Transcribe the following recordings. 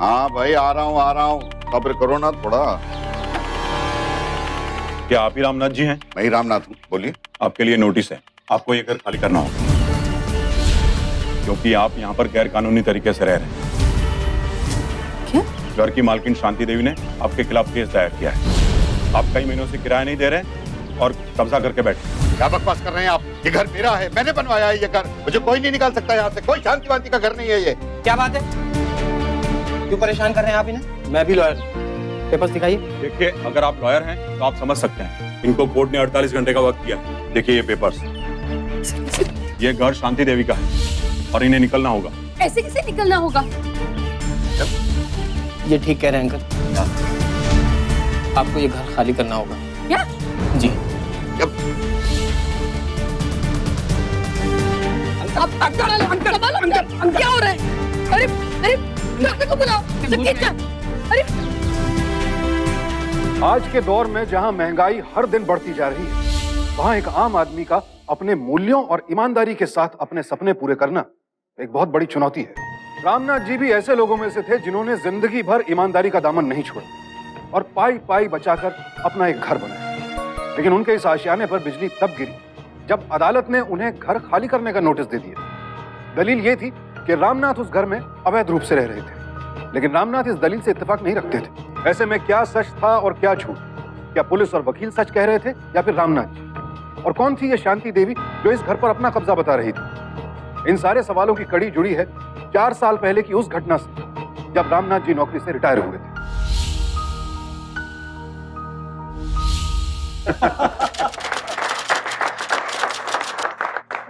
हाँ भाई आ रहा हूँ सब्र करो ना थोड़ा। क्या आप ही रामनाथ जी हैं? मैं ही रामनाथ हूँ, बोलिए। आपके लिए नोटिस है, आपको ये घर खाली करना होगा क्योंकि आप यहाँ पर गैर कानूनी तरीके से रह रहे हैं। क्या? घर की मालकिन शांति देवी ने आपके खिलाफ केस दायर किया है। आप कई महीनों से किराया नहीं दे रहे और कब्जा करके बैठे। क्या बकवास कर रहे हैं आप? ये घर मेरा है, मैंने बनवाया है ये घर, मुझे कोई नहीं निकाल सकता यहाँ से। कोई शांति वांति का घर नहीं है ये। क्या बात है? क्यों परेशान कर रहे हैं आप इन्हें? मैं भी लॉयर, पेपर्स दिखाइए। देखिए, अगर आप लॉयर हैं तो आप समझ सकते हैं। इनको कोर्ट ने 48 घंटे का वक्त दिया। देखिए ये पेपर्स, ये घर शांति देवी का है और इन्हें निकलना होगा। ऐसे कैसे निकलना होगा? ये ठीक कह रहे हैं अंकल, आपको ये घर खाली करना होगा। क्या? जी। अंकल क्या हो रहा है? अरे अरे डॉक्टर को बुलाओ। अरे आज के दौर में जहां महंगाई हर दिन बढ़ती जा रही है, वहां एक आम आदमी का अपने मूल्यों और ईमानदारी के साथ अपने सपने पूरे करना एक बहुत बड़ी चुनौती है। रामनाथ जी भी ऐसे लोगों में से थे जिन्होंने जिंदगी भर ईमानदारी का दामन नहीं छोड़ा और पाई पाई बचाकर अपना एक घर बनाया। लेकिन उनके इस आशियाने पर बिजली तब गिरी जब अदालत ने उन्हें घर खाली करने का नोटिस दे दिया। दलील ये थी कि रामनाथ उस घर में अवैध रूप से रह रहे थे, लेकिन रामनाथ इस दलील से इत्तेफाक नहीं रखते थे। ऐसे में क्या सच था और क्या झूठ? क्या पुलिस और वकील सच कह रहे थे या फिर रामनाथ जी? और कौन थी ये शांति देवी जो इस घर पर अपना कब्जा बता रही थी? इन सारे सवालों की कड़ी जुड़ी है 4 साल पहले की उस घटना से जब रामनाथ जी नौकरी से रिटायर हुए थे।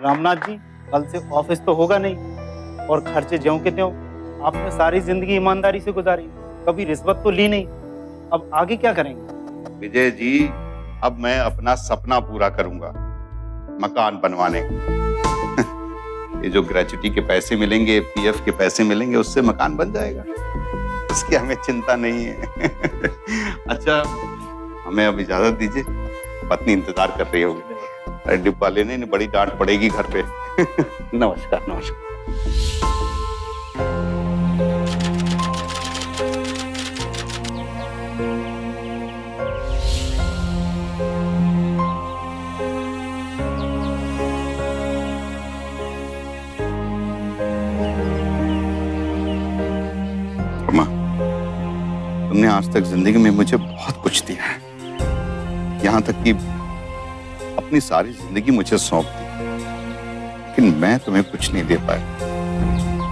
रामनाथ जी, कल से ऑफिस तो होगा नहीं और खर्चे ज्यों के त्यों। आपने सारी जिंदगी ईमानदारी से गुजारी, कभी रिश्वत तो ली नहीं। अब आगे क्या करेंगे? विजय जी, अब मैं अपना सपना पूरा करूंगा, मकान बनवाने। ये जो ग्रेच्युटी के पैसे मिलेंगे, पीएफ के पैसे मिलेंगे, उससे मकान बन जाएगा, उसकी हमें चिंता नहीं है। अच्छा, हमें अब इजाजत दीजिए, पत्नी इंतजार कर रही होगी। अरे डिब्बा लेने ने बड़ी डांट पड़ेगी घर पे। नमस्कार नमस्कार। अम्मा, तुमने आज तक जिंदगी में मुझे बहुत कुछ दिया है, यहाँ तक कि अपनी सारी जिंदगी मुझे सौंप दी, लेकिन मैं तुम्हें कुछ नहीं दे पाया।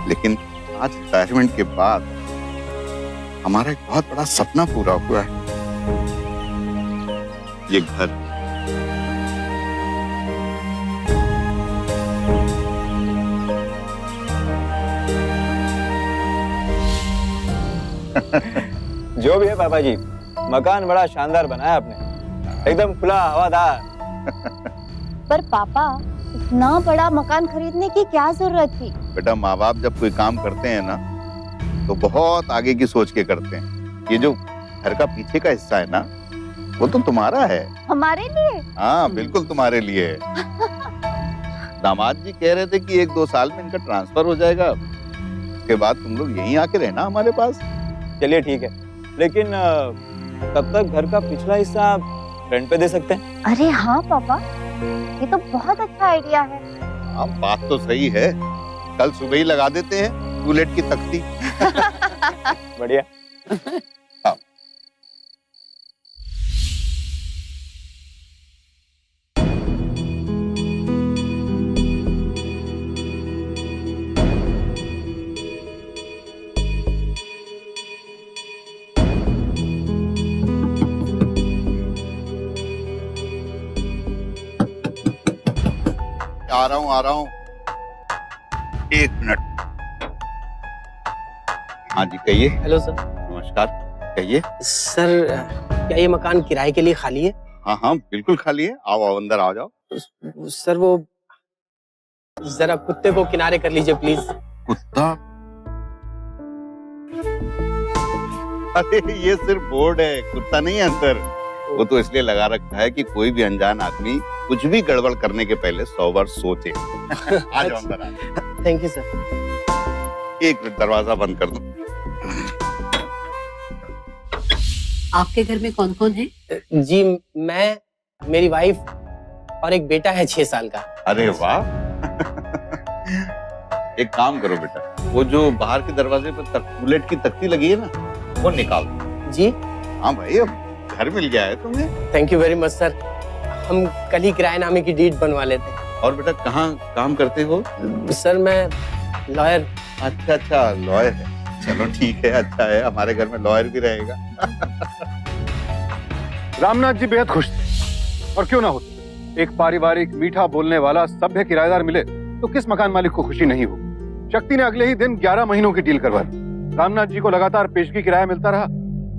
लेकिन आज रिटायरमेंट के बाद हमारा एक बहुत बड़ा सपना पूरा हुआ है, ये घर। जो भी है पापा जी, मकान बड़ा शानदार बनाया आपने, एकदम खुला हवादार। पर पापा, इतना बड़ा मकान खरीदने की क्या जरूरत थी? बेटा, माँ बाप जब कोई काम करते हैं ना तो बहुत आगे की सोच के करते हैं। ये जो घर का पीछे का हिस्सा है ना, वो तो तुम्हारा है। हमारे लिए? हाँ बिल्कुल तुम्हारे लिए है। दामाद जी कह रहे थे कि 1-2 साल में इनका ट्रांसफर हो जाएगा, उसके बाद तुम लोग यहीं आके रहना हमारे पास। चलिए ठीक है, लेकिन तब तक घर का पिछला हिस्सा रेंट पे दे सकते हैं। अरे हाँ पापा, ये तो बहुत अच्छा आइडिया है। हाँ बात तो सही है, कल सुबह ही लगा देते हैं टूलेट की तख्ती। बढ़िया। हाँ। आ रहा हूँ 1 मिनट। हाँ जी कहिए। Hello sir. नमस्कार, कहिए। सर, क्या ये मकान किराए के लिए खाली है? हाँ हाँ बिल्कुल खाली है, आओ आओ अंदर आ जाओ। सर वो जरा कुत्ते को किनारे कर लीजिए प्लीज। कुत्ता? अरे ये सिर्फ बोर्ड है, कुत्ता नहीं है अंदर। वो तो इसलिए लगा रखा है कि कोई भी अनजान आदमी कुछ भी गड़बड़ करने के पहले 100 बार सोचे। आ जाओ अंदर आ जाओ। Thank you sir. 1 मिनट, दरवाजा बंद कर दो। आपके घर में कौन कौन है? जी मैं, मेरी वाइफ और एक बेटा है 6 साल का। अरे वाह। एक काम करो बेटा, वो जो बाहर के दरवाजे पर बुलेट की तख्ती लगी है ना, वो निकाल दो। जी हाँ भाई, अब घर मिल गया है तुम्हें। Thank you very much sir. हम कल ही किराएनामे की डीड बनवा लेते हैं। और बेटा कहाँ काम करते हो? सर मैं लॉयर। अच्छा अच्छा, लॉयर है। चलो ठीक है, अच्छा है, हमारे घर में लॉयर भी रहेगा। रामनाथ जी बेहद खुश थे, और क्यों ना होते। एक पारिवारिक मीठा बोलने वाला सभ्य किराएदार मिले तो किस मकान मालिक को खुशी नहीं होगी। शक्ति ने अगले ही दिन 11 महीनों की डील करवा दी। रामनाथ जी को लगातार पेशगी किराया मिलता रहा,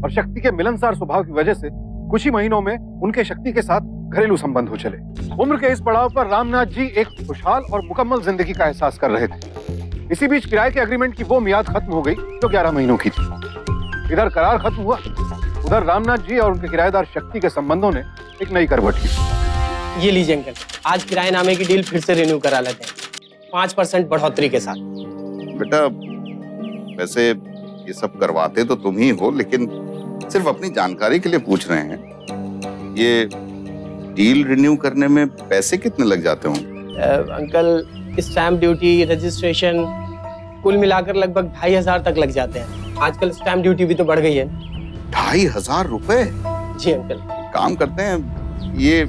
और शक्ति के मिलनसार स्वभाव की वजह से कुछ ही महीनों में उनके शक्ति के साथ घरेलू संबंध हो चले। उम्र के इस पड़ाव पर रामनाथ जी एक खुशहाल और मुकम्मल जिंदगी का एहसास कर रहे थे। इसी बीच किराए के एग्रीमेंट की वो मियाद खत्म हो गई जो 11 महीनों की थी। इधर करार खत्म हुआ, उधर रामनाथ जी और उनके किराएदार शक्ति के संबंधों ने एक नई करवट ली। ये लीजिए अंकल, आज किराएनामे की डील फिर से रिन्यू करा लेते हैं 5% बढ़ोतरी के साथ। बेटा वैसे ये सब करवाते तो तुम ही हो, लेकिन सिर्फ अपनी जानकारी के लिए पूछ रहे हैं। ये डील रिन्यू करने में पैसे कितने लग जाते होंगे? अंकल स्टैम्प ड्यूटी, रजिस्ट्रेशन कुल मिलाकर लगभग 2,500 तक लग जाते हैं। आजकल स्टैम्प ड्यूटी भी तो बढ़ गई है। 2,500 रुपए? जी अंकल। काम करते हैं, ये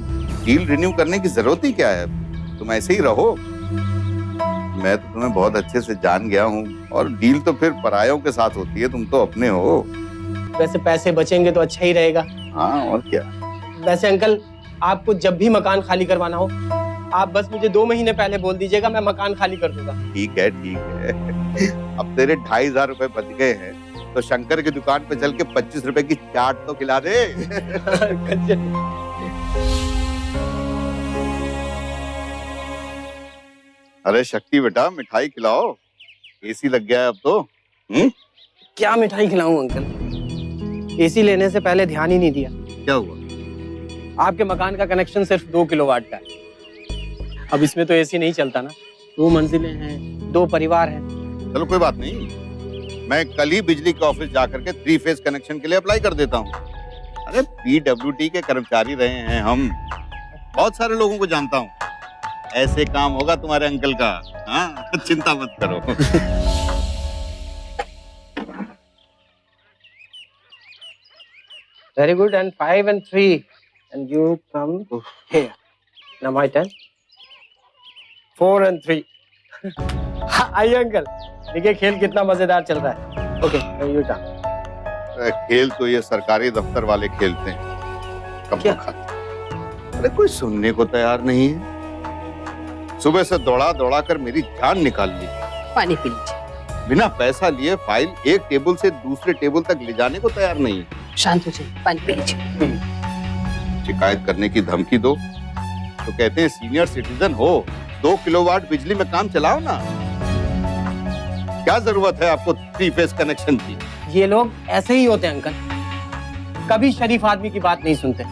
डील रिन्यू करने की जरूरत ही क्या है? तुम ऐसे ही रहो। मैं तो तुम्हें बहुत अच्छे से जान गया हूँ, और डील तो फिर परायों के साथ होती है, तुम तो अपने हो। वैसे पैसे बचेंगे तो अच्छा ही रहेगा। हाँ और क्या। वैसे अंकल, आपको जब भी मकान खाली करवाना हो, आप बस मुझे 2 महीने पहले बोल दीजिएगा, मैं मकान खाली कर दूंगा। ठीक है ठीक है। अब तेरे 2,500 रुपए बच गए हैं, तो शंकर की दुकान पे चल के 25 रुपए की चाट तो खिला दे। अरे शक्ति बेटा, मिठाई खिलाओ, एसी लग गया है अब तो। क्या मिठाई खिलाऊं अंकल? एसी लेने से पहले ध्यान ही नहीं दिया। क्या हुआ? आपके मकान का कनेक्शन सिर्फ 2 किलोवाट का है। अब इसमें तो एसी नहीं चलता ना। 2 मंजिलें हैं, 2 परिवार हैं। चलो कोई बात नहीं, मैं कल ही बिजली के ऑफिस जाकर के 3 फेज कनेक्शन के लिए अप्लाई कर देता हूँ। अरे PWD के कर्मचारी रहे हैं हम, बहुत सारे लोगों को जानता हूँ। ऐसे काम होगा तुम्हारे अंकल का। हाँ चिंता मत करो। Very good, and 5 and 3 and you come here. Now my turn. 4 and 3. आइए अंकल, देखिए खेल कितना मजेदार चल रहा है। Okay, U turn. खेल तो ये सरकारी दफ्तर वाले खेलते हैं। कब क्या? अरे कोई सुनने को तैयार नहीं है। सुबह से दौड़ा दौड़ा कर मेरी जान निकाल ली। पानी पी लीजिए। बिना पैसा लिए फाइल एक टेबल से दूसरे टेबल तक ले जाने को तैयार नहीं है। शांत हो जाइए, पानी पी लीजिए। शिकायत करने की धमकी दो तो कहते हैं सीनियर सिटीजन हो, 2 किलोवाट बिजली में काम चलाओ ना। क्या जरूरत है आपको 3 फेज कनेक्शन की? ये लोग ऐसे ही होते हैं अंकल, कभी शरीफ आदमी की बात नहीं सुनते।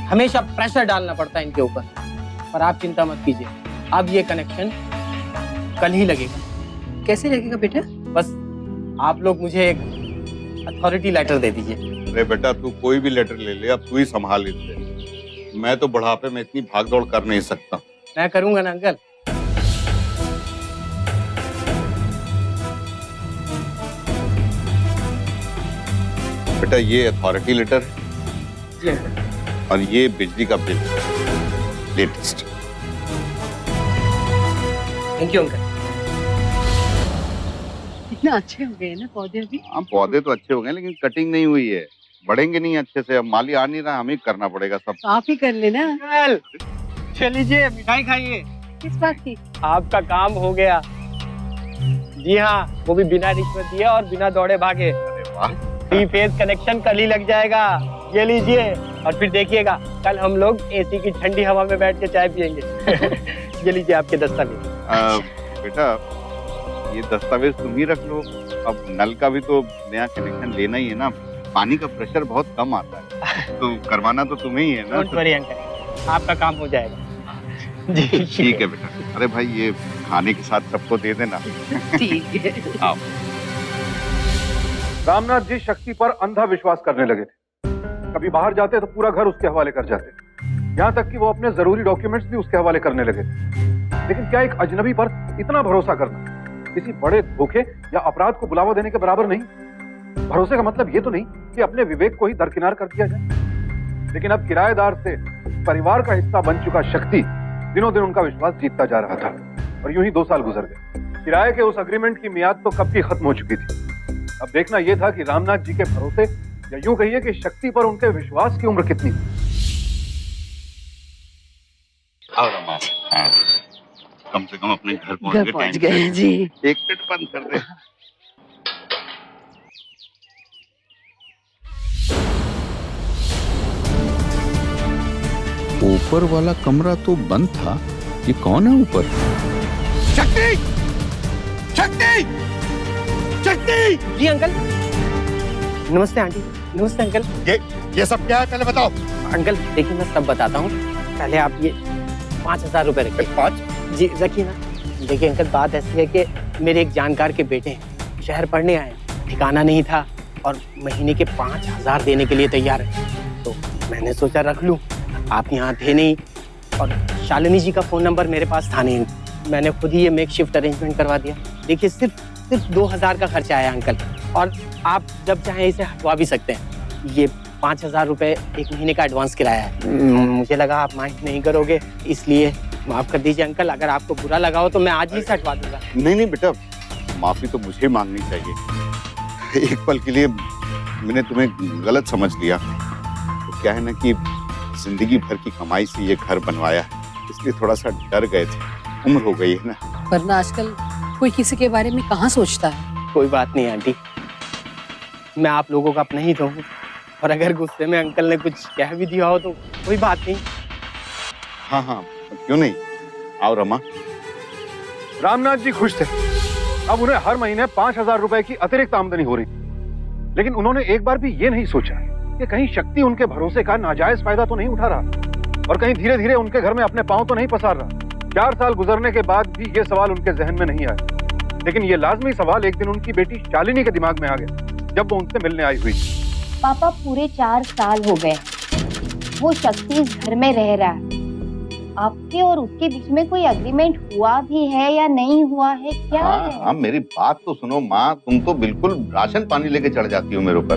हमेशा प्रेशर डालना पड़ता है इनके ऊपर। पर आप चिंता मत कीजिए, अब ये कनेक्शन कल ही लगेगा। कैसे लगेगा बेटा? बस आप लोग मुझे एक अथॉरिटी लेटर दे दीजिए। अरे बेटा तू कोई भी लेटर ले ले, अब तू ही संभाल इसे। मैं तो बुढ़ापे में इतनी भागदौड़ कर नहीं सकता। मैं करूंगा ना अंकल। बेटा ये अथॉरिटी लेटर है, जी अंकल। और ये बिजली का bill latest. Thank you uncle. कितना अच्छे हो गए ना पौधे अभी। हाँ पौधे तो अच्छे हो गए, लेकिन कटिंग नहीं हुई है, बढ़ेंगे नहीं अच्छे से। अब माली आ नहीं रहा, हमें ही करना पड़ेगा सब। तो आप ही कर लेना। अंकल चलिए मिठाई खाइए। किस बात की? आपका काम हो गया। जी हाँ, वो भी बिना रिश्वत दिए और बिना दौड़े भागे। अरे वाह। 3 फेज कनेक्शन कल ही लग जाएगा। ये लीजिए, और फिर देखिएगा कल हम लोग एसी की ठंडी हवा में बैठ के चाय पियेंगे। ये लीजिए आपके दस्तावेज। बेटा ये दस्तावेज तुम ही रख लो। अब नल का भी तो नया कनेक्शन लेना ही है ना, पानी का प्रेशर बहुत कम आता है, तो करवाना तो तुम्हें ही है ना। डोंट वरी अंकल, आपका काम हो जाएगा। जी ठीक है बेटा। अरे भाई ये खाने के साथ सबको दे देना। ठीक है। आओ। रामनाथ जी शक्ति पर अंधा विश्वास करने लगे थे। कभी बाहर जाते तो पूरा घर उसके हवाले कर जाते, यहाँ तक कि वो अपने जरूरी डॉक्यूमेंट्स भी उसके हवाले करने लगे। लेकिन क्या एक अजनबी पर इतना भरोसा करना किसी बड़े धोखे या अपराध को बुलावा देने के बराबर नहीं? भरोसे का मतलब ये तो नहीं कि अपने विवेक को ही दरकिनार कर दिया जाए। लेकिन अब किराएदार से परिवार का हिस्सा बन चुका शक्ति दिनों दिन उनका विश्वास जीतता जा रहा था, और यूं ही 2 साल गुजर गए। किराए के उस अग्रीमेंट की मियाद तो कब की खत्म हो चुकी थी। अब देखना यह था कि रामनाथ जी के भरोसे या यूं कहिए कि शक्ति पर उनके विश्वास की उम्र कितनी थी। आओ रमा, हाँ। कम से कम अपने घर पहुंच गए जी। एक मिनट बंद कर दे। ऊपर वाला कमरा तो बंद था, ये कौन है ऊपर? शक्ति! शक्ति! शक्ति! जी अंकल। नमस्ते आंटी। नमस्ते अंकल। ये सब क्या है पहले बताओ। अंकल देखिए मैं सब बताता हूँ, पहले आप ये 5,000 रुपए रखिए। 5? जी रखिए ना। देखिए अंकल बात ऐसी है कि मेरे एक जानकार के बेटे हैं, शहर पढ़ने आए, ठिकाना नहीं था और महीने के 5,000 देने के लिए तैयार है, तो मैंने सोचा रख लूँ। आप यहाँ थे नहीं और शालिनी जी का फोन नंबर मेरे पास था नहीं, मैंने खुद ही ये मेकशिफ्ट अरेंजमेंट करवा दिया। देखिए सिर्फ 2,000 का खर्चा आया अंकल, और आप जब चाहें इसे हटवा भी सकते हैं। ये 5,000 रुपए 1 महीने का एडवांस किराया है। मुझे लगा आप माइंड नहीं करोगे, इसलिए माफ कर दीजिए अंकल। अगर आपको बुरा लगा हो तो मैं आज ही से हटवा दूंगा। नहीं बेटा, माफी तो मुझे मांगनी चाहिए। एक पल के लिए मैंने तुम्हें गलत समझ लिया। तो क्या है ना कि जिंदगी भर की कमाई से ये घर बनवाया, इसलिए थोड़ा सा डर गए थे। उम्र हो गई है ना। वरना आजकल कोई किसी के बारे में कहाँ सोचता है। कोई बात नहीं आंटी, मैं आप लोगों का अपना ही तो हूँ, और अगर गुस्से में अंकल ने कुछ कह भी दिया हो तो कोई बात नहीं। हाँ, क्यों नहीं। आओ रमा। रामनाथ जी खुश थे। अब उन्हें हर महीने 5,000 रुपए की अतिरिक्त आमदनी हो रही, लेकिन उन्होंने एक बार भी ये नहीं सोचा कि कहीं शक्ति उनके भरोसे का नाजायज फायदा तो नहीं उठा रहा, और कहीं धीरे धीरे उनके घर में अपने पांव तो नहीं पसार रहा। 4 साल गुजरने के बाद भी ये सवाल उनके जहन में नहीं आया, लेकिन ये लाजमी सवाल एक दिन उनकी बेटी शालिनी के दिमाग में आ गया, जब वो उनसे मिलने आई हुई। पापा पूरे 4 साल हो गए वो शक्ति इस घर में रह रहा है, आपके और उसके बीच में कोई एग्रीमेंट हुआ भी है या नहीं हुआ है, क्या है? हाँ, मेरी बात तो सुनो माँ, तुम तो बिल्कुल राशन पानी लेके चढ़ जाती हो मेरे ऊपर।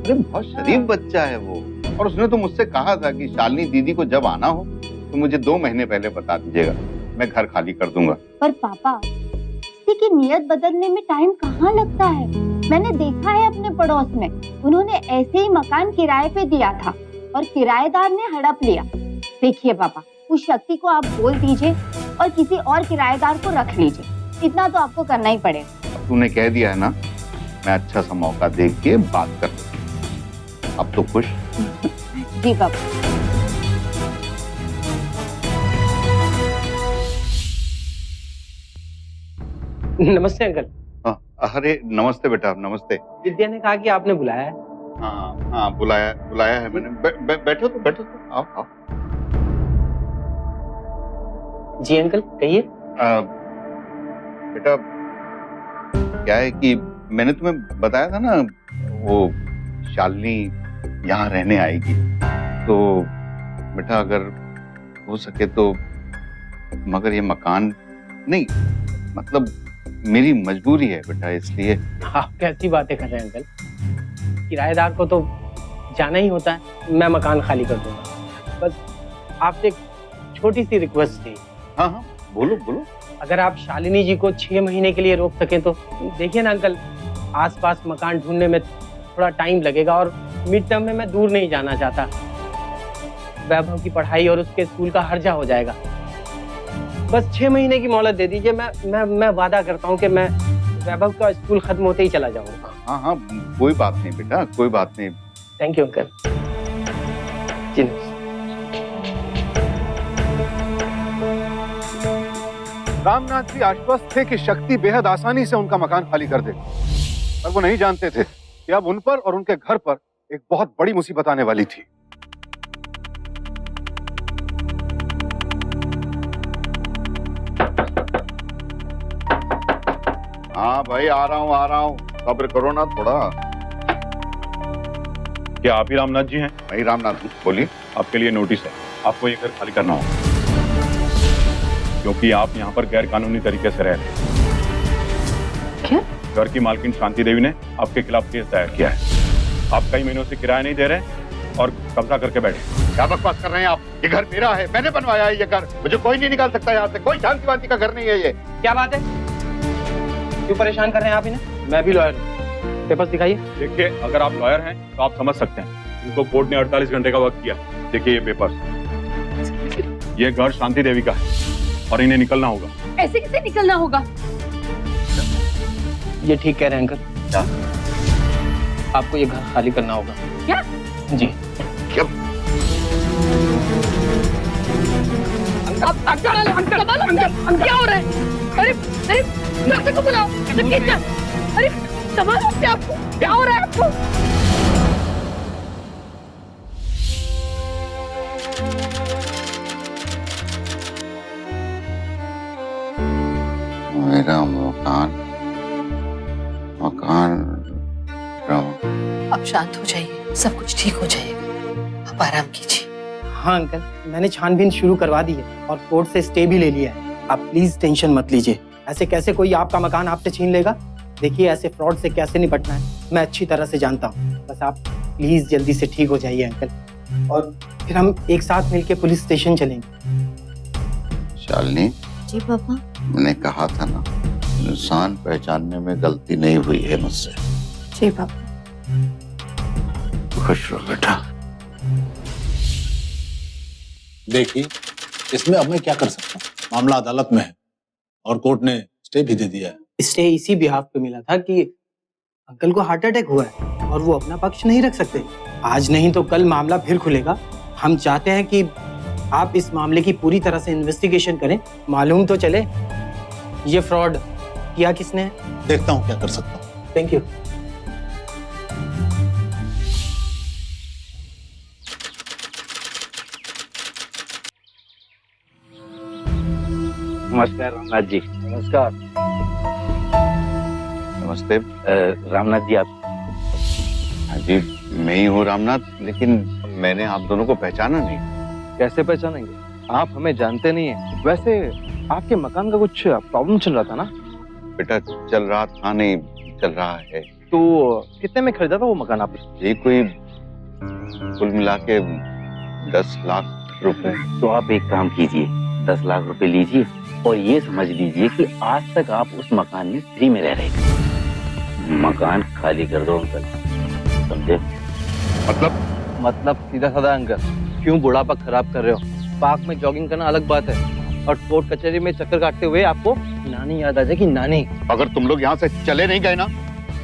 अरे बहुत शरीफ बच्चा है वो, और उसने तो मुझसे कहा था कि शालिनी दीदी को जब आना हो तो मुझे 2 महीने पहले बता दीजिएगा, मैं घर खाली कर दूंगा। पर पापा किसी की नियत बदलने में टाइम कहाँ लगता है? मैंने देखा है अपने पड़ोस में, उन्होंने ऐसे ही मकान किराए पे दिया था और किराएदार ने हड़प लिया। देखिए पापा, उस शक्ति को आप बोल दीजिए और किसी और किराएदार को रख लीजिए, इतना तो आपको करना ही पड़ेगा। तूने कह दिया है ना, मैं अच्छा सा मौका देख के बात कर लूं। अब तो खुश? जी पापा। नमस्ते अंकल। अरे नमस्ते बेटा, नमस्ते। विद्या ने कहा कि आपने बुलाया है। हाँ, बुलाया है मैंने। बैठो तो आओ। जी अंकल कहिए। बेटा क्या है कि मैंने तुम्हें बताया था ना, वो शालिनी यहाँ रहने आएगी, तो बेटा अगर हो सके तो, मगर ये मकान नहीं, मतलब मेरी मजबूरी है बेटा, इसलिए। आप कैसी बातें कर रहे हैं अंकल, किराएदार को तो जाना ही होता है। मैं मकान खाली कर दूंगा, बस आपसे एक छोटी सी रिक्वेस्ट थी। हाँ, बोलो। अगर आप शालिनी जी को 6 महीने के लिए रोक सकें तो। देखिए ना अंकल, आसपास मकान ढूंढने में थोड़ा टाइम लगेगा और मिड टर्म में मैं दूर नहीं जाना चाहता। वैभव की पढ़ाई और उसके स्कूल का हर्जा हो जाएगा। बस 6 महीने की मोहलत दे दीजिए, मैं वादा करता हूँ कि मैं वैभव का स्कूल खत्म होते ही चला जाऊंगा। हाँ, कोई बात नहीं बेटा, कोई बात नहीं। Thank you uncle. जी रामनाथ जी आश्वस्त थे कि शक्ति बेहद आसानी से उनका मकान खाली कर देगी, पर वो नहीं जानते थे कि अब उन पर और उनके घर पर एक बहुत बड़ी मुसीबत आने वाली थी। हाँ भाई, आ रहा हूँ, सब्र करो ना थोड़ा। क्या आप ही रामनाथ जी हैं? मैं ही रामनाथ हूँ, बोलिए। आपके लिए नोटिस है, आपको ये घर खाली करना होगा क्योंकि आप यहाँ पर गैर कानूनी तरीके से रह रहे हैं। क्या? घर की मालकिन शांति देवी ने आपके खिलाफ केस दायर किया है। आप कई महीनों से किराया नहीं दे रहे और कब्जा करके बैठे। क्या बकवास कर रहे हैं आप? ये घर मेरा है, मैंने बनवाया है ये घर, मुझे कोई नहीं निकाल सकता यहाँ से। कोई शांति वांति का घर नहीं है ये। क्या बात है? क्यों परेशान कर रहे हैं आप इन्हें? मैं भी लॉयर हूँ। पेपर्स दिखाइए। देखिए, अगर आप लॉयर हैं तो आप समझ सकते हैं। इनको कोर्ट ने 48 घंटे का वक्त दिया। देखिए ये पेपर्स, ये घर शांति देवी का है और इन्हें निकलना होगा। ऐसे कैसे निकलना होगा? ये ठीक कह रहे हैं अंकल। क्या? आपको ये घर खाली करना होगा। क्या? जी। क्या? अंकल, क्या हो रहा है? अरे डॉक्टर को बुलाओ। अरे संभालो अपने आप को, क्या हो रहा है आपको? मेरा मकान आप शांत हो जाइए, सब कुछ ठीक हो जाएगा, आप आराम कीजिए। हाँ अंकल, मैंने छानबीन शुरू करवा दी है और कोर्ट से स्टे भी ले लिया है। आप प्लीज टेंशन मत लीजिए। ऐसे कैसे कोई आपका मकान आपसे छीन लेगा? देखिए, ऐसे फ्रॉड से कैसे निपटना है मैं अच्छी तरह से जानता हूँ। बस आप प्लीज जल्दी से ठीक हो जाइए अंकल, और फिर हम एक साथ मिलके पुलिस स्टेशन चलेंगे। शालिनी, जी पापा। मैंने कहा था ना, इंसान पहचानने में गलती नहीं हुई है मुझसे। जी पापा। खुश रहो बेटा। देखिए, इसमें अब मैं क्या कर सकता हूँ? मामला अदालत में है और कोर्ट ने स्टे भी दे दिया है। स्टे इसी बिहाफ पे मिला था कि अंकल को हार्ट अटैक हुआ है और वो अपना पक्ष नहीं रख सकते। आज नहीं तो कल मामला फिर खुलेगा। हम चाहते हैं कि आप इस मामले की पूरी तरह से इन्वेस्टिगेशन करें, मालूम तो चले ये फ्रॉड किया किसने है। देखता हूँ क्या कर सकता हूँ। Thank you. नमस्कार रामनाथ जी। नमस्कार। नमस्ते। रामनाथ जी, आप? हाँ जी, मैं ही हूँ रामनाथ, लेकिन मैंने आप दोनों को पहचाना नहीं। कैसे पहचानेंगे? आप हमें जानते नहीं हैं। वैसे आपके मकान का कुछ प्रॉब्लम चल रहा था ना? बेटा, चल रहा था नहीं, चल रहा है। तो कितने में खरीदा था वो मकान आपने? ये कोई कुल मिला के 10 लाख रुपए। तो आप एक काम कीजिए, 10 लाख रुपए लीजिए और ये समझ लीजिए कि आज तक आप उस मकान में फ्री में रह रहे थे। मकान खाली कर दो अंकल, समझे? मतलब सीधा साधा अंकल, क्यों बुढ़ापा खराब कर रहे हो? पार्क में जॉगिंग करना अलग बात है और कोर्ट कचहरी में चक्कर काटते हुए आपको नानी याद आ जाएगी। नानी, अगर तुम लोग यहाँ से चले नहीं गए ना,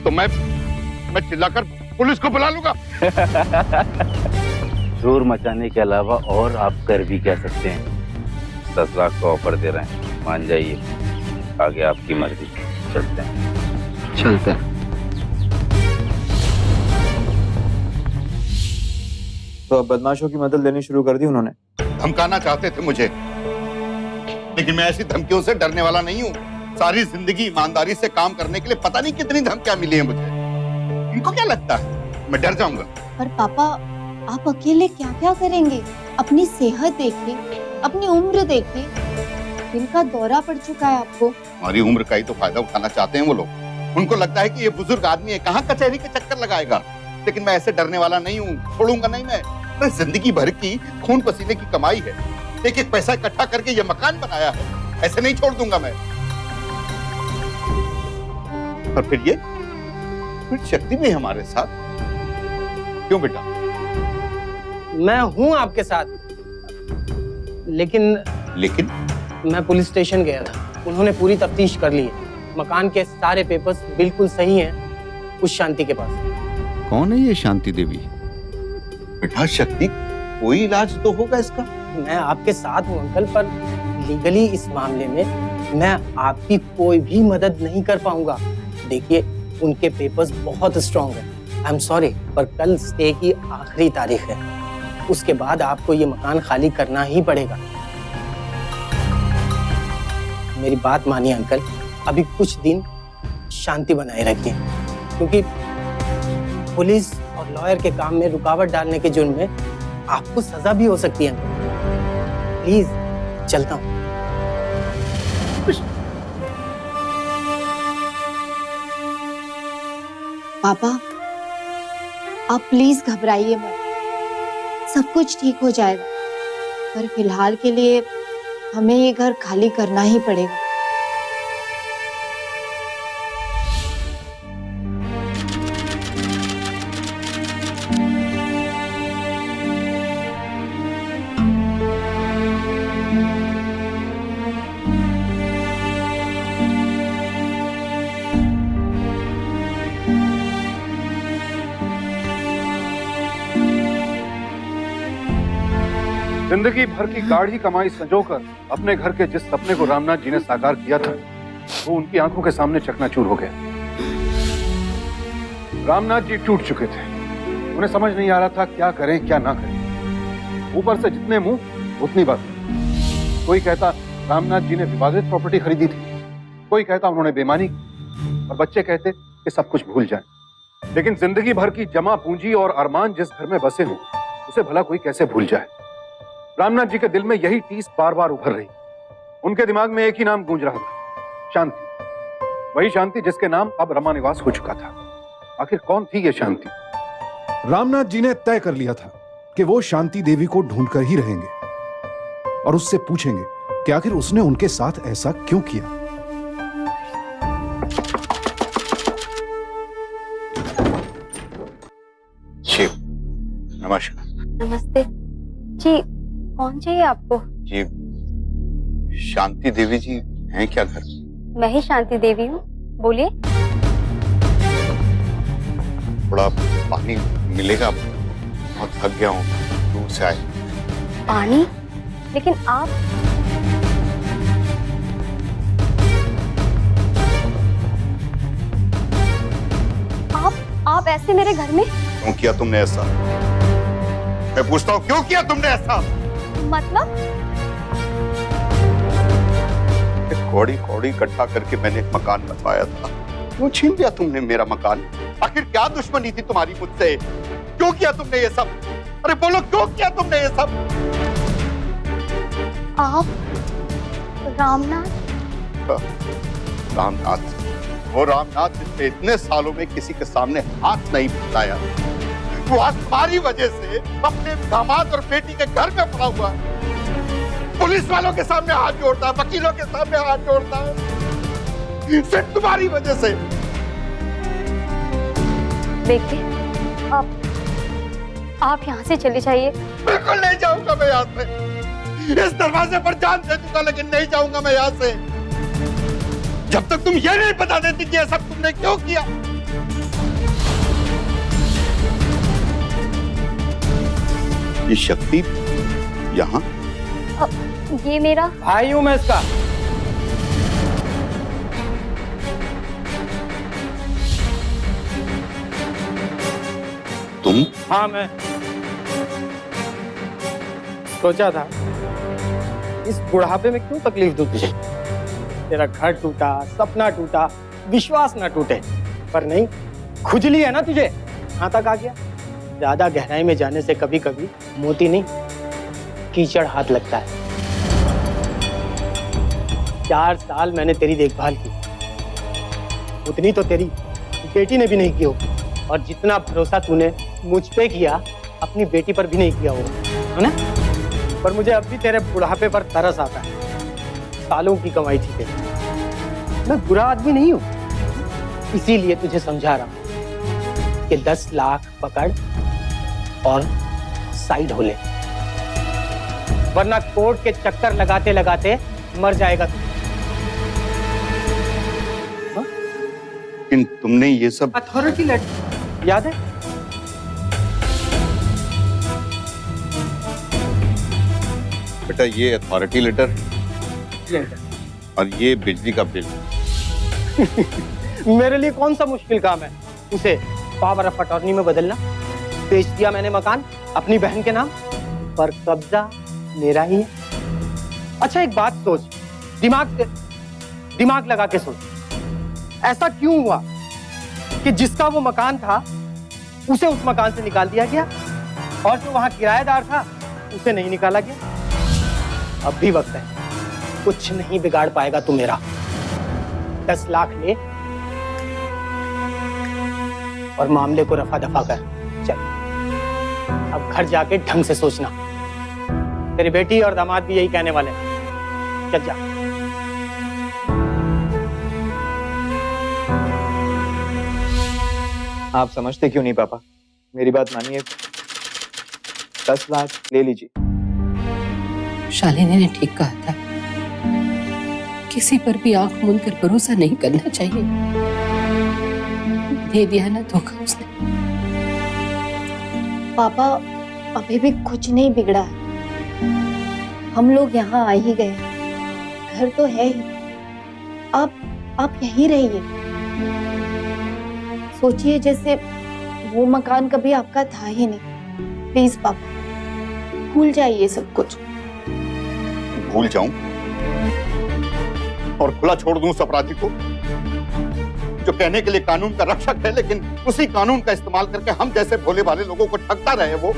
तो मैं चिल्लाकर पुलिस को बुला लूंगा। शोर मचाने के अलावा और आप कर भी क्या सकते हैं? 10 लाख का ऑफर दे रहे हैं, मान जाइए, आगे आपकी मर्जी। चलते हैं। तो अब बदमाशों की मदद लेनी शुरू कर दी उन्होंने। धमकाना चाहते थे मुझे, लेकिन मैं ऐसी धमकियों से डरने वाला नहीं हूँ। सारी जिंदगी ईमानदारी से काम करने के लिए पता नहीं कितनी धमकियां मिली हैं मुझे। इनको क्या लगता है मैं डर जाऊंगा? पर पापा, आप अकेले क्या क्या करेंगे? अपनी सेहत देखिए, अपनी उम्र देखिए, दिल का दौरा पड़ चुका है आपको। हमारी उम्र का ही तो फायदा उठाना चाहते हैं वो लोग। उनको लगता है कि ये बुजुर्ग आदमी है, कहाँ कचहरी के चक्कर लगाएगा। लेकिन मैं ऐसे डरने वाला नहीं हूँ, छोड़ूंगा नहीं मैं। जिंदगी भर की खून पसीने की कमाई है, एक एक पैसा इकट्ठा करके ये मकान बनाया है, ऐसे नहीं छोड़ दूंगा मैं। और फिर शक्ति भी हमारे साथ। क्यों बेटा? मैं हूँ आपके साथ, लेकिन मैं पुलिस स्टेशन गया था। उन्होंने पूरी तफ्तीश कर ली है। मकान के सारे पेपर्स बिल्कुल सही हैं उस शांति के पास। कौन है ये शांति देवी? बेटा शक्ति, कोई इलाज तो होगा इसका। मैं आपके साथ हूँ अंकल, पर लीगली इस मामले में मैं आपकी कोई भी मदद नहीं कर पाऊंगा। देखिए, उनके पेपर्स बहुत स्ट्रांग हैं। आई एम सॉरी, पर कल स्टे की आखिरी तारीख है। उसके बाद आपको ये मकान खाली करना ही पड़ेगा। मेरी बात मानिए अंकल, अभी कुछ दिन शांति बनाए रखिए, क्योंकि पुलिस और लॉयर के काम में रुकावट डालने के जुर्म में आपको सजा भी हो सकती है अंकल। प्लीज चलता हूँ। पापा, आप प्लीज घबराइए मत, सब कुछ ठीक हो जाएगा। पर फिलहाल के लिए हमें ये घर खाली करना ही पड़ेगा। जिंदगी भर की गाढ़ी कमाई संजोकर अपने घर के जिस सपने को रामनाथ जी ने साकार किया था, वो उनकी आंखों के सामने चकनाचूर हो गया। रामनाथ जी टूट चुके थे, उन्हें समझ नहीं आ रहा था क्या करें क्या ना करें। ऊपर से जितने मुंह उतनी बात। कोई कहता रामनाथ जी ने विवादित प्रॉपर्टी खरीदी थी, कोई कहता उन्होंने बेईमानी की, और बच्चे कहते कि सब कुछ भूल जाए। लेकिन जिंदगी भर की जमा पूंजी और अरमान जिस घर में बसे हों, उसे भला कोई कैसे भूल जाए। रामनाथ जी के दिल में यही टीस बार बार उभर रही। उनके दिमाग में एक ही नाम गूंज रहा था, शांति। वही शांति जिसके नाम अब रमा निवास हो चुका था। आखिर कौन थी ये शांति? रामनाथ जी ने तय कर लिया था कि वो शांति देवी को ढूंढकर ही रहेंगे और उससे पूछेंगे कि आखिर उसने उनके साथ ऐसा क्यों किया। नमस्कार। नमस्ते जी, कौन चाहिए आपको? ये शांति देवी जी हैं क्या घर? मैं ही शांति देवी हूँ, बोलिए। थोड़ा पानी मिलेगा? बहुत थक गया हूँ, दूर से आए। पानी? लेकिन आप ऐसे मेरे घर में? क्यों किया तुमने ऐसा? मैं पूछता हूँ क्यों किया तुमने ऐसा? मतलब? कौड़ी कौड़ी इकट्ठा करके मैंने एक मकान बनवाया था, क्यों छीन लिया तुमने मेरा मकान? आखिर क्या दुश्मनी थी तुम्हारी मुझसे? क्यों किया तुमने ये सब? अरे बोलो, क्यों किया तुमने ये सब? आप रामनाथ? रामनाथ, वो रामनाथ जिसने इतने सालों में किसी के सामने हाथ नहीं फैलाया, वो आज तुम्हारी वजह से अपने दामाद और बेटी के घर में पड़ा हुआ है। पुलिस वालों के सामने हाथ जोड़ता है, वकीलों के सामने हाथ जोड़ता है, सिर्फ तुम्हारी वजह से। देखिए, आप यहाँ से चले जाइए। बिल्कुल नहीं जाऊंगा मैं यहाँ से। इस दरवाजे पर जान दे दूंगा, लेकिन नहीं जाऊंगा मैं यहाँ से जब तक तुम ये नहीं बता देती कि ये सब तुमने क्यों किया। ये शक्ति यहाँ? ये मेरा भाई हूं मैं इसका। तुम? हाँ, मैं सोचा था इस बुढ़ापे में क्यों तकलीफ दूं तुझे। तेरा घर टूटा, सपना टूटा, विश्वास ना टूटे, पर नहीं, खुजली है ना तुझे, यहाँ तक आ गया। ज्यादा गहराई में जाने से कभी कभी मोती नहीं, कीचड़ हाथ लगता है। 4 साल मैंने तेरी देखभाल की, उतनी तो तेरी बेटी ने भी नहीं की हो, और जितना भरोसा तूने मुझ पे किया, अपनी बेटी पर भी नहीं किया हो, है ना? पर मुझे अब भी तेरे बुढ़ापे पर तरस आता है। सालों की कमाई थी तेरी। मैं बुरा आदमी नहीं हूं, इसीलिए तुझे समझा रहा हूं कि 10 लाख पकड़ और साइड हो ले, वरना कोर्ट के चक्कर लगाते लगाते मर जाएगा तू। लेकिन तुमने ये सब अथॉरिटी लेटर याद है? बेटा, ये अथॉरिटी लेटर और ये बिजली का बिल। मेरे लिए कौन सा मुश्किल काम है उसे पावर ऑफ अटॉर्नी में बदलना। बेच दिया मैंने मकान अपनी बहन के नाम पर, कब्जा मेरा ही है। अच्छा एक बात सोच, दिमाग लगा के सोच, ऐसा क्यों हुआ कि जिसका वो मकान था उसे उस मकान से निकाल दिया गया और जो वहां किराएदार था उसे नहीं निकाला गया। अब भी वक्त है, कुछ नहीं बिगाड़ पाएगा तू मेरा। 10 लाख ले और मामले को रफा दफा कर। चल अब घर जाके ढंग से सोचना। तेरी बेटी और दामाद भी यही कहने वाले हैं। चल जा। आप समझते क्यों नहीं पापा? मेरी बात मानिए, 10 लाख ले लीजिए। शालिनी ने ठीक कहा था, किसी पर भी आंख मूंद कर भरोसा नहीं करना चाहिए। दे दिया ना धोखा उसने। पापा अभी भी कुछ नहीं बिगड़ा है। हम लोग यहाँ आ ही गए, घर तो है ही। आप यहीं रहिए। सोचिए जैसे वो मकान कभी आपका था ही नहीं। प्लीज पापा भूल जाइए सब कुछ। भूल जाऊं और खुला छोड़ दूं उस अपराधी को जो कहने के लिए कानून का रक्षक है, लेकिन उसी कानून का इस्तेमाल करके हम जैसे भोले भाले लोगों को ठगता रहे वो,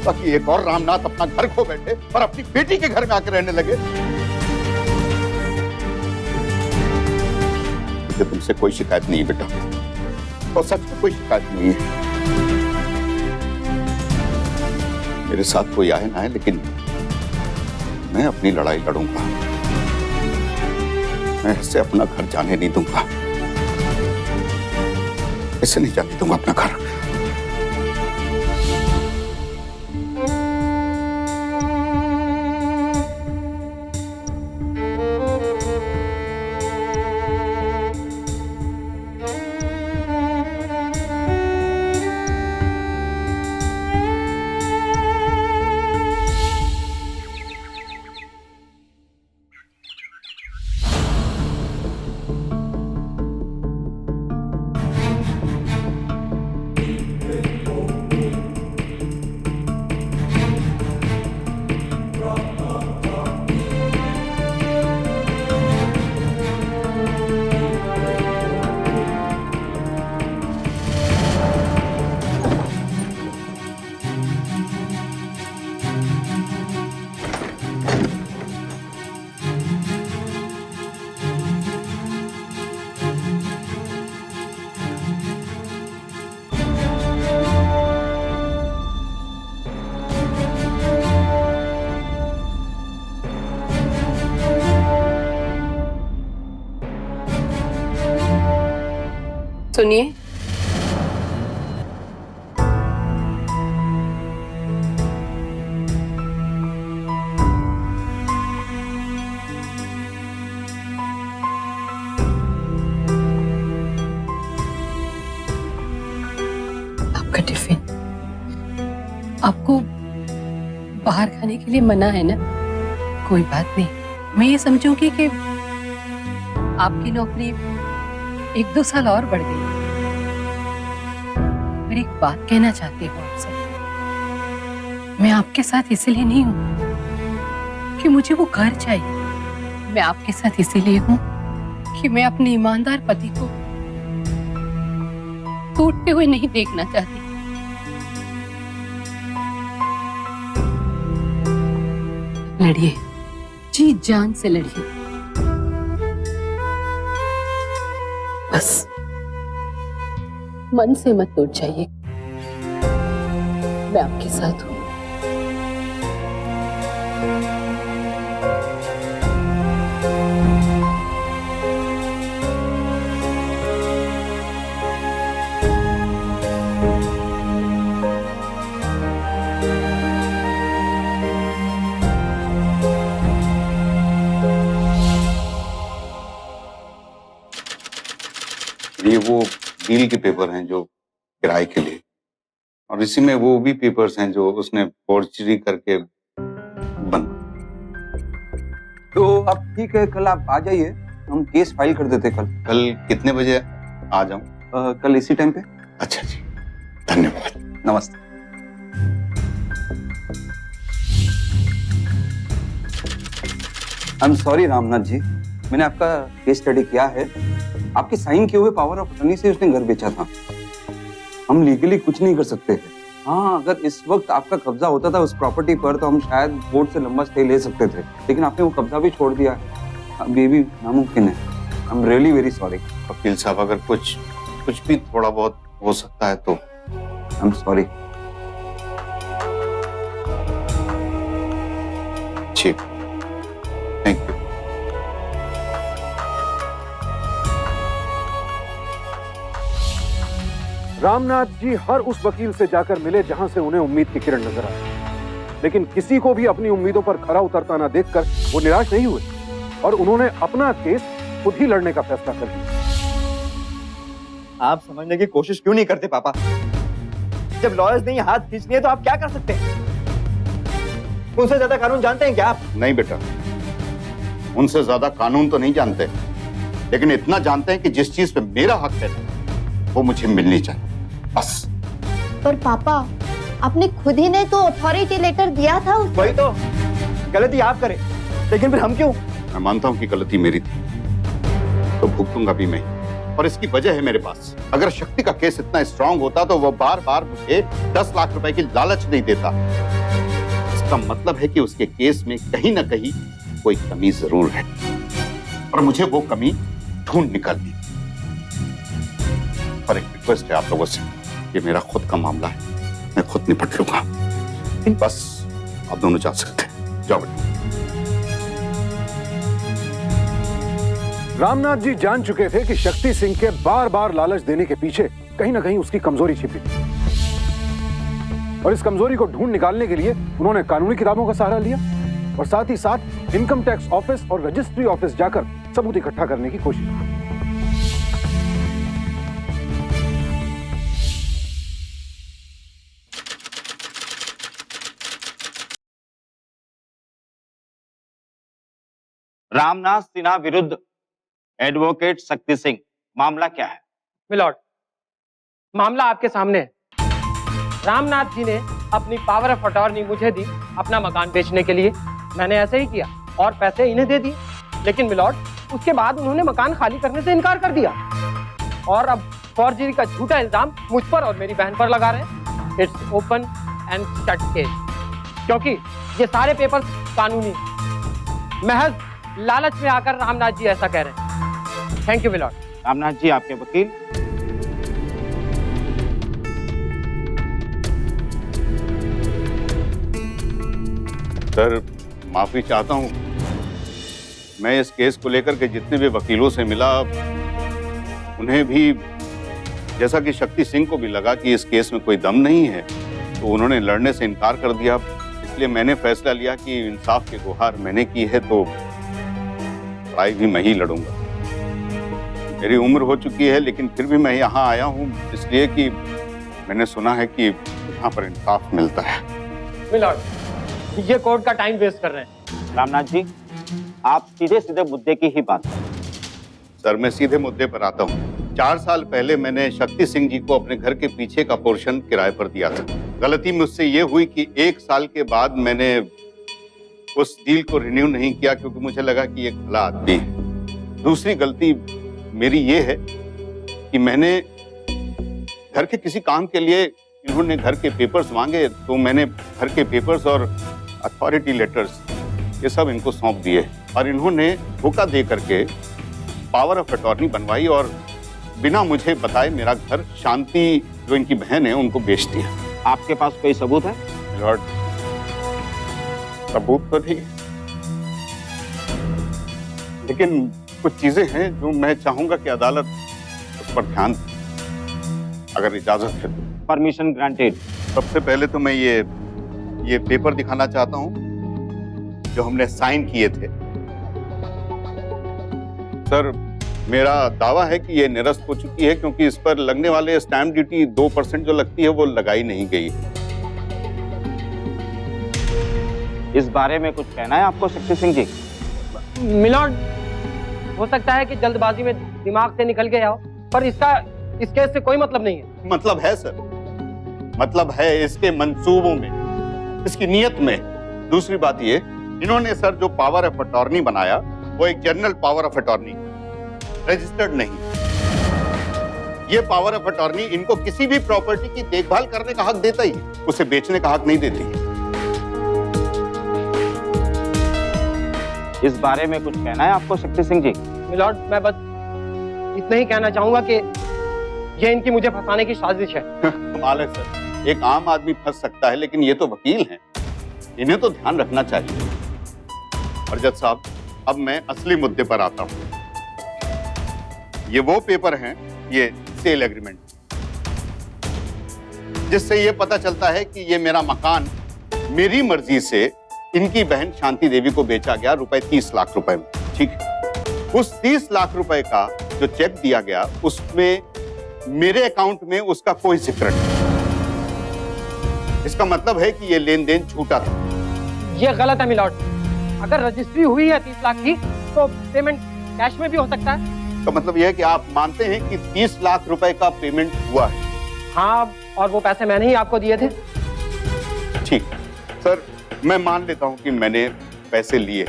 ताकि एक और रामनाथ अपना घर खो बैठे और अपनी बेटी के घर में आकर रहने लगे। मुझे तुमसे कोई शिकायत नहीं है बेटा, और सच में कोई शिकायत नहीं है। मेरे साथ कोई आए ना आए, लेकिन मैं अपनी लड़ाई लड़ूंगा। मैं ऐसे अपना घर जाने नहीं दूंगा, ऐसे नहीं जाने दूंगा अपना घर। सुनिए, आपका टिफिन। आपको बाहर खाने के लिए मना है ना? कोई बात नहीं, मैं ये समझूंगी कि आपकी नौकरी 1-2 साल और बढ़ गई। पर एक बात कहना चाहती हूँ आपसे, मैं आपके साथ इसलिए नहीं हूँ कि मुझे वो घर चाहिए। मैं आपके साथ इसीलिए हूँ कि मैं अपने ईमानदार पति को टूटते हुए नहीं देखना चाहती। लड़िए, जी जान से लड़िए, बस मन से मत टूट जाइए। मैं आपके साथ हूं। ये वो डील के पेपर हैं जो किराए के लिए, और इसी में वो भी पेपर्स हैं जो उसने फॉर्जरी करके बन। तो अब ठीक है, कल आप आ जाइए, हम केस फाइल कर देते। कल कितने बजे आ जाऊं? कल इसी टाइम पे। अच्छा जी, धन्यवाद, नमस्ते। I am sorry Ramnath ji, मैंने आपका केस स्टडी किया है। आपके साइन किए हुए पावर ऑफ अटर्नी से उसने घर बेचा था। हम लीगली कुछ नहीं कर सकते थे। हाँ, अगर इस वक्त आपका कब्जा होता था उस प्रॉपर्टी पर तो हम शायद कोर्ट से लंबा स्टे ले सकते थे, लेकिन आपने वो कब्जा भी छोड़ दिया। अब ये भी नामुमकिन है। I am really very sorry. वकील साहब, अगर कुछ भी थोड़ा बहुत हो सकता है तो। I am sorry. ठीक, थैंक यू। रामनाथ जी हर उस वकील से जाकर मिले जहां से उन्हें उम्मीद की किरण नजर आई, लेकिन किसी को भी अपनी उम्मीदों पर खरा उतरता ना देखकर वो निराश नहीं हुए और उन्होंने अपना केस खुद ही लड़ने का फैसला कर लिया। आप समझने की कोशिश क्यों नहीं करते पापा? जब लॉयर्स ने ये हाथ खींच लिए तो आप क्या कर सकते हैं? उनसे ज्यादा कानून जानते हैं क्या आप? नहीं बेटा, उनसे ज्यादा कानून तो नहीं जानते, लेकिन इतना जानते हैं कि जिस चीज पे मेरा हक है वो मुझे मिलनी चाहिए, बस। पर पापा, आपने खुद ही ने तो अथॉरिटी लेटर दिया था उसको। वही तो, गलती आप करें, लेकिन फिर हम क्यों? मैं मानता हूं कि गलती मेरी थी, तो भुगतूंगा भी मैं, और इसकी वजह है मेरे पास। अगर शक्ति का केस इतना स्ट्रांग होता तो वो बार बार मुझे 10 लाख रुपए की लालच नहीं देता। इसका मतलब है कि उसके केस में कहीं ना कहीं कोई कमी जरूर है, और मुझे वो कमी ढूंढ निकालनी। पर एक रिक्वेस्ट है आप लोगों से, ये मेरा खुद का मामला है, मैं खुद निपट लूंगा। बस आप दोनों जा सकते हैं, जाओ बेटा। रामनाथ जी जान चुके थे कि शक्ति सिंह के बार बार लालच देने के पीछे कहीं ना कहीं उसकी कमजोरी छिपी थी, और इस कमजोरी को ढूंढ निकालने के लिए उन्होंने कानूनी किताबों का सहारा लिया और साथ ही साथ इनकम टैक्स ऑफिस और रजिस्ट्री ऑफिस जाकर सबूत इकट्ठा करने की कोशिश की। रामनाथ सिन्हा विरुद्ध एडवोकेट शक्ति सिंह, मामला क्या है? मिलॉर्ड, मामला आपके सामने है। रामनाथ जी ने अपनी पावर ऑफ अटॉर्नी मुझे दी अपना मकान बेचने के लिए। मैंने ऐसे ही किया और पैसे इन्हें दे दिए, लेकिन मिलॉर्ड उसके बाद उन्होंने मकान खाली करने से इनकार कर दिया और अब फॉर्जरी का झूठा इल्जाम मुझ पर और मेरी बहन पर लगा रहे हैं। It's open and shut case, क्योंकि ये सारे पेपर्स कानूनी, महज लालच में आकर रामनाथ जी ऐसा कह रहे हैं। Thank you milord. Ramnath ji, आपके वकील। सर, माफी चाहता हूं, मैं इस केस को लेकर के जितने भी वकीलों से मिला, उन्हें भी जैसा कि शक्ति सिंह को भी लगा कि इस केस में कोई दम नहीं है, तो उन्होंने लड़ने से इनकार कर दिया। इसलिए मैंने फैसला लिया कि इंसाफ की गुहार मैंने की है तो लड़ाई भी मैं ही लड़ूंगा। मेरी उम्र हो चुकी है, लेकिन फिर भी मैं यहाँ आया हूँ इसलिए कि मैंने सुना है कि यहाँ पर इंसाफ मिलता है। मिलॉर्ड, ये कोर्ट का टाइम वेस्ट कर रहे हैं। रामनाथ जी, आप सीधे सीधे मुद्दे की ही बात करें। सर, मैं सीधे मुद्दे पर आता हूँ। 4 साल पहले मैंने शक्ति सिंह जी को अपने घर के पीछे का पोर्शन किराए पर दिया था। गलती मुझसे ये हुई कि 1 साल के बाद मैंने उस डील को रिन्यू नहीं किया, क्योंकि मुझे लगा कि ये भला आदमी है। दूसरी गलती मेरी ये है कि मैंने घर के किसी काम के लिए, इन्होंने घर के पेपर्स मांगे तो मैंने घर के पेपर्स और अथॉरिटी लेटर्स ये सब इनको सौंप दिए, और इन्होंने धोखा दे करके पावर ऑफ अटॉर्नी बनवाई और बिना मुझे बताए मेरा घर शांति, जो इनकी बहन है, उनको बेच दिया। आपके पास कोई सबूत है? लॉर्ड, सबूत तो नहीं, लेकिन कुछ चीजें हैं जो मैं चाहूंगा कि अदालत उस पर ध्यान दे, अगर इजाजत है तो। Permission granted. सबसे पहले तो मैं ये पेपर दिखाना चाहता हूं जो हमने साइन किए थे। सर, मेरा दावा है कि ये निरस्त हो चुकी है, क्योंकि इस पर लगने वाले स्टैम्प ड्यूटी 2% जो लगती है वो लगाई नहीं गई। इस बारे में कुछ कहना है आपको शक्ति सिंह जी? मिलॉर्ड, हो सकता है कि जल्दबाजी में दिमाग से निकल गया हो, पर इस केस से कोई मतलब नहीं है। मतलब है सर, मतलब है इसके मंसूबों में, इसकी नीयत में। दूसरी बात ये, इन्होंने सर जो पावर ऑफ अटॉर्नी बनाया वो एक general power of attorney, registered नहीं। ये पावर ऑफ अटॉर्नी इनको किसी भी प्रॉपर्टी की देखभाल करने का हक देता ही, उसे बेचने का हक नहीं देती। इस बारे में कुछ कहना है आपको शक्ति सिंह जी? मिलॉर्ड, मैं बस इतना ही कहना चाहूंगा कि ये इनकी मुझे फंसाने की साजिश है। कमाल है सर, एक आम आदमी फंस सकता है लेकिन ये तो वकील हैं, इन्हें तो ध्यान रखना चाहिए। और जज साहब, अब मैं असली मुद्दे पर आता हूं। ये वो पेपर हैं, ये सेल एग्रीमेंट, जिससे ये पता चलता है कि ये मेरा मकान मेरी मर्जी से इनकी बहन शांति देवी को बेचा गया रुपए 30 लाख रुपए में। ठीक है, उस 30 लाख रुपए का जो चेक दिया गया उसमें मेरे अकाउंट में उसका कोई जिक्र नहीं। इसका मतलब है कि ये लेन देन झूठा था। ये गलत है मिलॉर्ड। अगर रजिस्ट्री हुई है 30 लाख की तो पेमेंट कैश में भी हो सकता है। तो मतलब यह है कि आप मानते हैं कि 30 लाख रुपए का पेमेंट हुआ है? हाँ, और वो पैसे मैंने ही आपको दिए थे। ठीक सर, मैं मान लेता हूं कि मैंने पैसे लिए,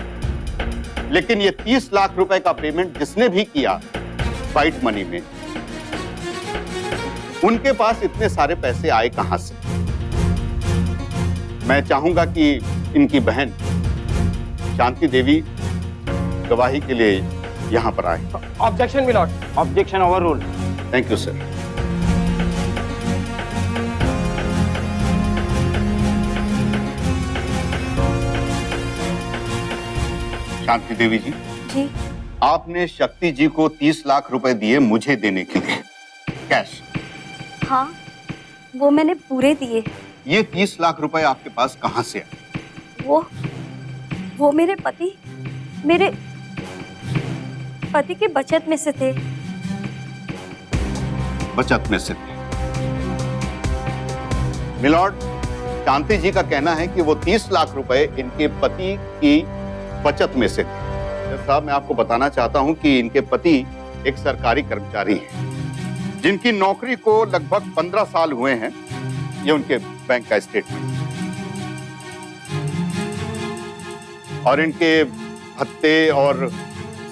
लेकिन ये 30 लाख रुपए का पेमेंट जिसने भी किया वाइट मनी में, उनके पास इतने सारे पैसे आए कहां से? मैं चाहूंगा कि इनकी बहन शांति देवी गवाही के लिए यहां पर आए। Objection milord. Objection overruled. Thank you sir. Shanti Devi ji, जी आपने शक्ति जी को 30 लाख रुपए दिए मुझे देने के लिए, कैश? हाँ, वो मैंने पूरे दिए। ये 30 लाख रुपए आपके पास कहां से आए? वो मेरे पति की बचत में से थे। बचत में से थे? मिलॉर्ड, शांति जी का कहना है कि वो 30 लाख रुपए इनके पति की बचत में से थे। साहब, मैं आपको बताना चाहता हूं कि इनके पति एक सरकारी कर्मचारी हैं, जिनकी नौकरी को लगभग 15 साल हुए हैं। ये उनके बैंक का स्टेटमेंट, और इनके भत्ते और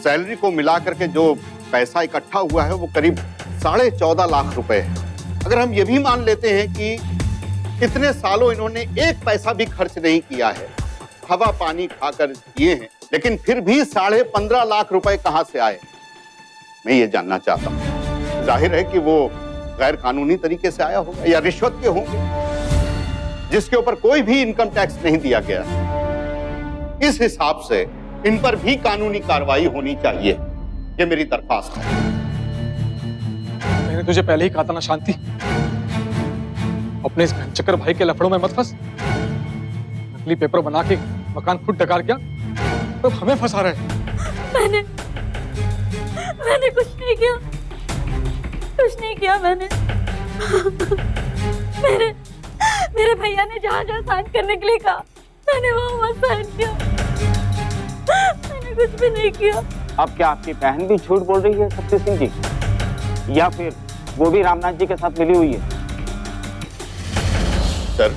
सैलरी को मिलाकर के जो पैसा इकट्ठा हुआ है वो करीब 14.5 लाख रुपए है। अगर हम ये भी मान लेते हैं कि इतने सालों इन्होंने एक पैसा भी खर्च नहीं किया है, हवा पानी खाकर किए हैं, लेकिन फिर भी 15.5 लाख रुपए कहां से आए, मैं ये जानना चाहता हूं। जाहिर है कि वो गैर कानूनी तरीके से आया होगा या रिश्वत के होंगे, जिसके ऊपर कोई भी इनकम टैक्स नहीं दिया गया। इस हिसाब से इन पर भी कानूनी कार्रवाई होनी चाहिए, ये मेरी दरख्वास्त है। मैंने तुझे पहले ही कहा था ना शांति, अपने इस चक्कर भाई के लफड़ों में मत फंस। नकली पेपर बना के मकान खुद डकार गया, तो हमें फंसा रहे। मैंने कुछ नहीं किया मैंने। मेरे भैया ने जहाँ साइन करने के लिए कहा, मैंने वहाँ साइन किया। मैंने कुछ भी नहीं किया। अब क्या आपकी बहन भी झूठ बोल रही है शक्ति सिंह जी, या फिर वो भी रामनाथ जी के साथ मिली हुई है? सर,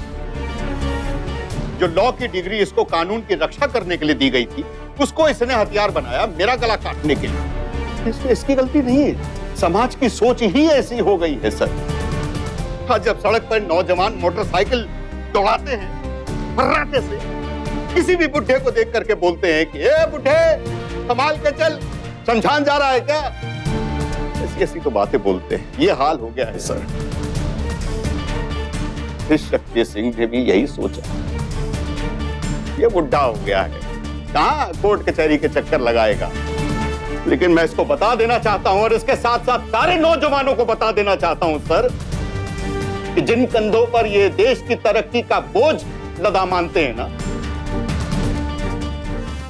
जो लॉ की डिग्री इसको कानून की रक्षा करने के लिए दी गई थी, उसको इसने हथियार बनाया मेरा गला काटने के लिए। इसमें इसकी गलती नहीं है, समाज की सोच ही ऐसी हो गई है सर। हाँ, जब सड़क पर नौजवान मोटरसाइकिल दौड़ाते हैं फर्राटे से, किसी भी बुढ़े को देख करके बोलते हैं कि ए बुढ़े संभाल के चल, शमशान जा रहा है क्या? ऐसी ऐसी तो बातें बोलते हैं। ये हाल हो गया है सर। इस शक्ति सिंह ने भी यही सोचा, ये बुढ़ा हो गया है, कहाँ कोर्ट कचहरी के चक्कर लगाएगा। लेकिन मैं इसको बता देना चाहता हूं, और इसके साथ साथ सारे नौजवानों को बता देना चाहता हूं सर, कि जिन कंधों पर ये देश की तरक्की का बोझ लदा मानते हैं ना,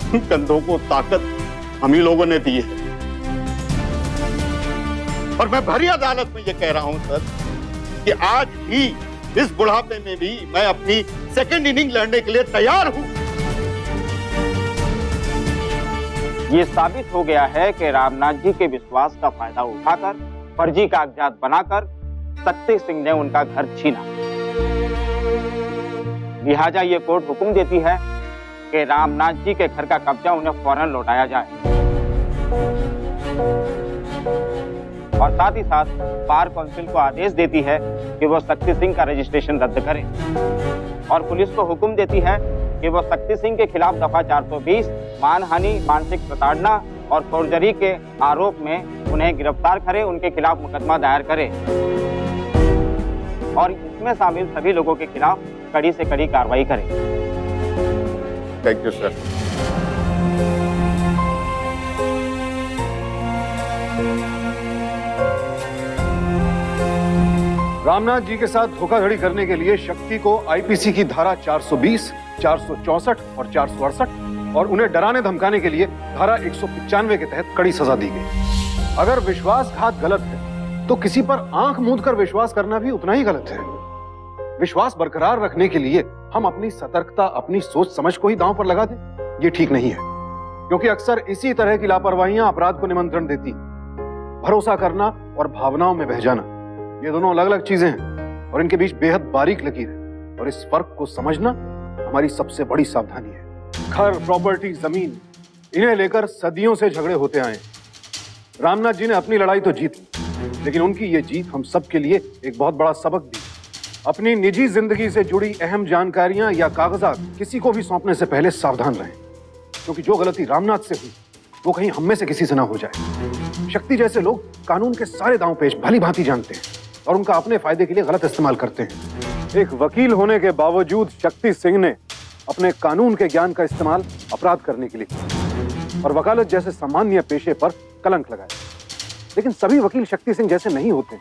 उन कंधों को ताकत हम ही लोगों ने दी है। और मैं भरी अदालत में ये कह रहा हूं सर, कि आज भी इस बुढ़ापे में भी मैं अपनी सेकंड इनिंग लड़ने के लिए तैयार हूं। ये साबित हो गया है कि रामनाथ जी के विश्वास का फायदा उठाकर फर्जी कागजात बनाकर शक्ति सिंह ने उनका घर छीना। लिहाजा ये कोर्ट हुक्म देती है कि रामनाथ जी के घर का कब्जा उन्हें फौरन लौटाया जाए। और साथ ही साथ बार काउंसिल को आदेश देती है कि वो शक्ति सिंह का रजिस्ट्रेशन रद्द करें और पुलिस को हुक्म देती है कि वो शक्ति सिंह के खिलाफ दफा 420 मानहानि, मानसिक प्रताड़ना और फौर्जरी के आरोप में उन्हें गिरफ्तार करे, उनके खिलाफ मुकदमा दायर करे और इसमें शामिल सभी लोगों के खिलाफ कड़ी से कड़ी कार्रवाई करे। Thank you sir. Ramnath ji के साथ धोखाधड़ी करने के लिए शक्ति को आईपीसी की धारा 420, 464 और 468 और उन्हें डराने धमकाने के लिए धारा 195 के तहत कड़ी सजा दी गई। अगर विश्वासघात गलत है तो किसी पर आंख मूंद कर विश्वास करना भी उतना ही गलत है। विश्वास बरकरार रखने के लिए हम अपनी सतर्कता, अपनी सोच समझ को ही दांव पर लगा दें, ये ठीक नहीं है, क्योंकि अक्सर इसी तरह की लापरवाहियां अपराध को निमंत्रण देती। भरोसा करना और भावनाओं में बह जाना, ये दोनों अलग अलग चीजें हैं और इनके बीच बेहद बारीक लकीर है और इस फर्क को समझना हमारी सबसे बड़ी सावधानी है। घर, प्रॉपर्टी, जमीन, इन्हें लेकर सदियों से झगड़े होते आए। रामनाथ जी ने अपनी लड़ाई तो जीत ली, लेकिन उनकी ये जीत हम सब के लिए एक बहुत बड़ा सबक दी। अपनी निजी जिंदगी से जुड़ी अहम जानकारियां या कागजात किसी को भी सौंपने से पहले सावधान रहें, क्योंकि जो गलती रामनाथ से हुई वो कहीं हम में से किसी से ना हो जाए। शक्ति जैसे लोग कानून के सारे दांव पेच भली भांति जानते हैं और उनका अपने फायदे के लिए गलत इस्तेमाल करते हैं। एक वकील होने के बावजूद शक्ति सिंह ने अपने कानून के ज्ञान का इस्तेमाल अपराध करने के लिए किया और वकालत जैसे सामान्य पेशे पर कलंक लगाया। लेकिन सभी वकील शक्ति सिंह जैसे नहीं होते।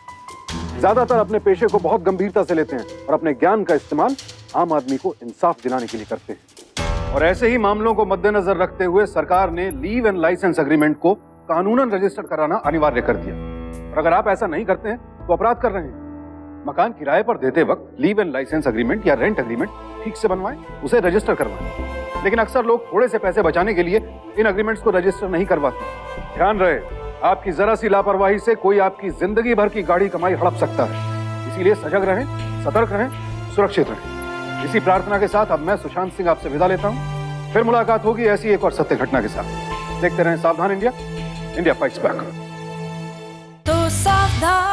ज्यादातर अपने पेशे को बहुत गंभीरता से लेते हैं और अपने ज्ञान का इस्तेमाल आम आदमी को इंसाफ दिलाने के लिए करते हैं। और ऐसे ही मामलों को मद्देनजर रखते हुए सरकार ने लीव एंड लाइसेंस एग्रीमेंट को कानूनन रजिस्टर्ड कराना अनिवार्य कर दिया। और अगर आप ऐसा नहीं करते हैं तो अपराध कर रहे हैं। मकान किराए पर देते वक्त लीव एंड लाइसेंस एग्रीमेंट या रेंट एग्रीमेंट ठीक से बनवाएं, उसे रजिस्टर करवाएं। लेकिन अक्सर लोग थोड़े से पैसे बचाने के लिए इन एग्रीमेंट्स को रजिस्टर नहीं करवाते। ध्यान रहे, आपकी जरा सी लापरवाही से कोई आपकी जिंदगी भर की गाड़ी कमाई हड़प सकता है। इसीलिए सजग रहें, सतर्क रहें, सुरक्षित रहें। इसी प्रार्थना के साथ अब मैं सुशांत सिंह आपसे विदा लेता हूं। फिर मुलाकात होगी ऐसी एक और सत्य घटना के साथ। देखते रहें सावधान इंडिया, इंडिया फाइट्स बैक। तो सावधान